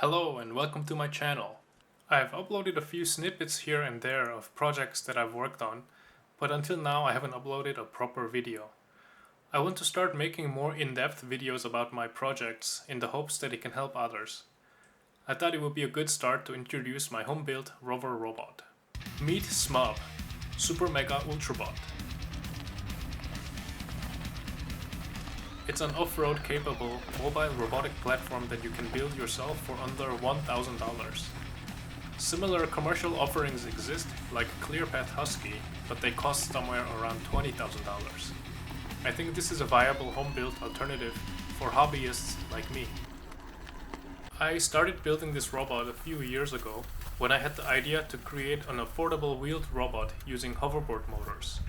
Hello and welcome to my channel. I've uploaded a few snippets here and there of projects that I've worked on, but until now I haven't uploaded a proper video. I want to start making more in-depth videos about my projects in the hopes that it can help others. I thought it would be a good start to introduce my home-built rover robot. Meet SMUB, Super Mega Ultrabot. It's an off-road capable mobile robotic platform that you can build yourself for under $1,000. Similar commercial offerings exist like ClearPath Husky, but they cost somewhere around $20,000. I think this is a viable home-built alternative for hobbyists like me. I started building this robot a few years ago when I had the idea to create an affordable wheeled robot using hoverboard motors.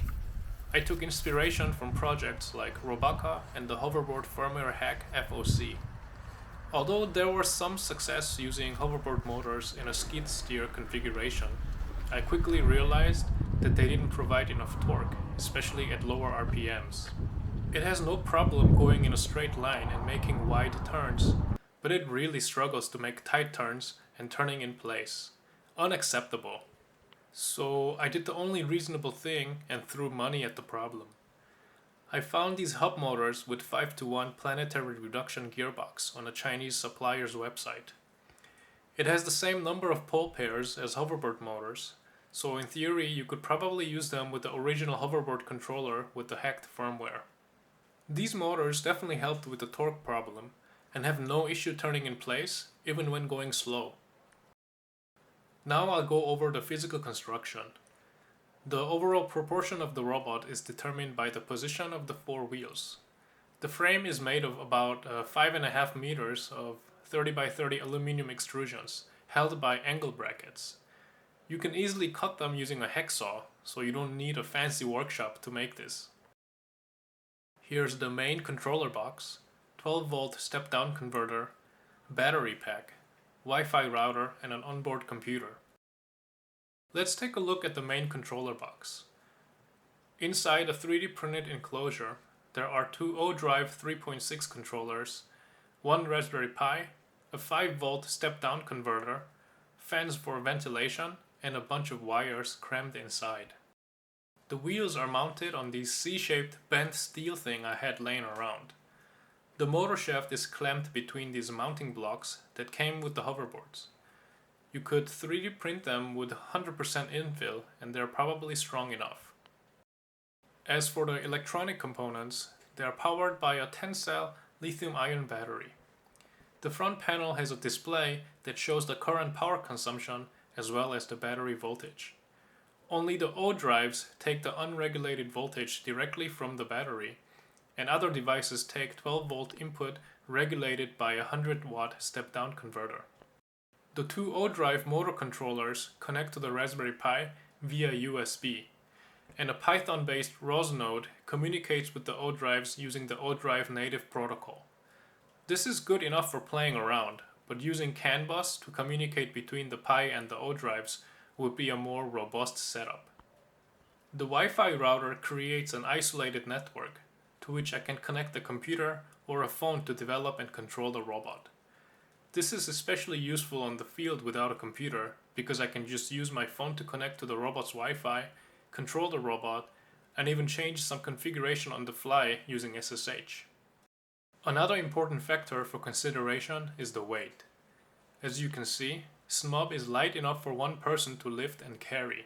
I took inspiration from projects like Robaca and the hoverboard firmware hack FOC. Although there was some success using hoverboard motors in a skid steer configuration, I quickly realized that they didn't provide enough torque, especially at lower RPMs. It has no problem going in a straight line and making wide turns, but it really struggles to make tight turns and turning in place. Unacceptable. So I did the only reasonable thing and threw money at the problem. I found these hub motors with 5:1 planetary reduction gearbox on a Chinese supplier's website. It has the same number of pole pairs as hoverboard motors, so in theory you could probably use them with the original hoverboard controller with the hacked firmware. These motors definitely helped with the torque problem and have no issue turning in place even when going slow. Now I'll go over the physical construction. The overall proportion of the robot is determined by the position of the four wheels. The frame is made of about 5.5 meters of 30 by 30 aluminum extrusions held by angle brackets. You can easily cut them using a hacksaw, so you don't need a fancy workshop to make this. Here's the main controller box, 12-volt step-down converter, battery pack, Wi-Fi router, and an onboard computer. Let's take a look at the main controller box. Inside a 3D printed enclosure, there are two O-Drive 3.6 controllers, one Raspberry Pi, a 5-volt step-down converter, fans for ventilation, and a bunch of wires crammed inside. The wheels are mounted on this C-shaped bent steel thing I had laying around. The motor shaft is clamped between these mounting blocks that came with the hoverboards. You could 3D print them with 100% infill and they're probably strong enough. As for the electronic components, they are powered by a 10-cell lithium-ion battery. The front panel has a display that shows the current power consumption as well as the battery voltage. Only the O-drives take the unregulated voltage directly from the battery, and other devices take 12-volt input regulated by a 100-watt step-down converter. The two O-drive motor controllers connect to the Raspberry Pi via USB, and a Python-based ROS node communicates with the O-drives using the O-drive native protocol. This is good enough for playing around, but using CAN bus to communicate between the Pi and the O-drives would be a more robust setup. The Wi-Fi router creates an isolated network to which I can connect a computer or a phone to develop and control the robot. This is especially useful on the field without a computer because I can just use my phone to connect to the robot's Wi-Fi, control the robot, and even change some configuration on the fly using SSH. Another important factor for consideration is the weight. As you can see, SMUB is light enough for one person to lift and carry.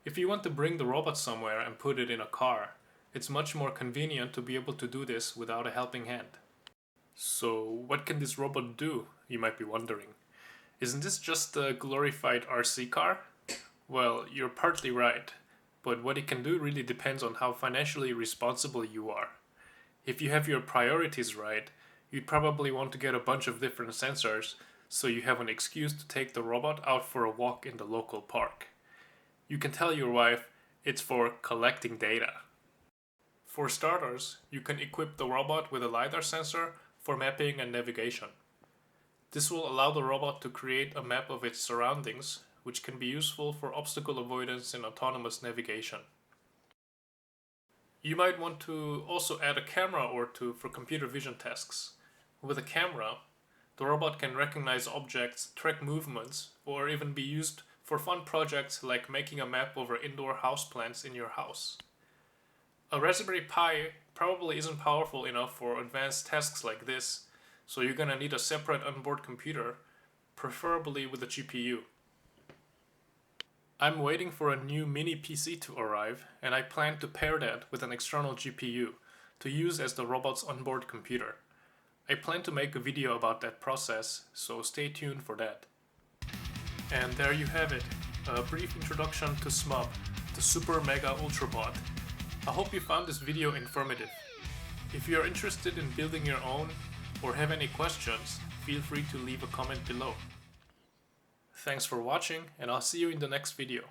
If you want to bring the robot somewhere and put it in a car, it's much more convenient to be able to do this without a helping hand. So, what can this robot do, you might be wondering? Isn't this just a glorified RC car? Well, you're partly right, but what it can do really depends on how financially responsible you are. If you have your priorities right, you'd probably want to get a bunch of different sensors so you have an excuse to take the robot out for a walk in the local park. You can tell your wife it's for collecting data. For starters, you can equip the robot with a LiDAR sensor for mapping and navigation. This will allow the robot to create a map of its surroundings, which can be useful for obstacle avoidance and autonomous navigation. You might want to also add a camera or two for computer vision tasks. With a camera, The robot can recognize objects, track movements, or even be used for fun projects like making a map over indoor houseplants in your house. A Raspberry Pi probably isn't powerful enough for advanced tasks like this, so you're gonna need a separate onboard computer, preferably with a GPU. I'm waiting for a new mini PC to arrive, and I plan to pair that with an external GPU to use as the robot's onboard computer. I plan to make a video about that process, so stay tuned for that. And there you have it, a brief introduction to SMUB, the Super Mega Ultrabot. I hope you found this video informative. If you are interested in building your own or have any questions, feel free to leave a comment below. Thanks for watching, and I'll see you in the next video.